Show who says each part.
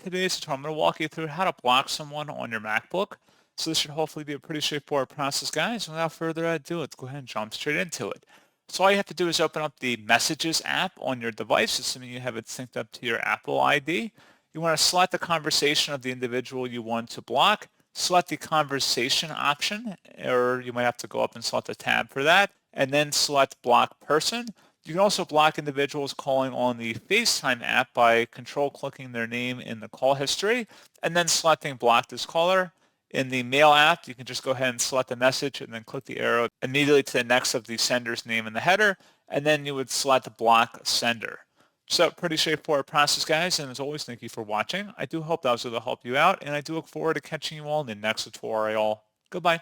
Speaker 1: Today's tutorial, I'm going to walk you through how to block someone on your MacBook. So this should hopefully be a pretty straightforward process, guys. Without further ado, let's go ahead and jump straight into it. So all you have to do is open up the Messages app on your device, assuming you have it synced up to your Apple ID. You want to select the conversation of the individual you want to block. Select the conversation option, or you might have to go up and select a tab for that, and then select Block Person. You can also block individuals calling on the FaceTime app by control-clicking their name in the call history and then selecting Block this caller. In the Mail app, you can just go ahead and select the message and then click the arrow immediately to the next of the sender's name in the header, and then you would select Block Sender. So pretty straightforward process, guys, and as always, thank you for watching. I do hope that was able to help you out, and I do look forward to catching you all in the next tutorial. Goodbye.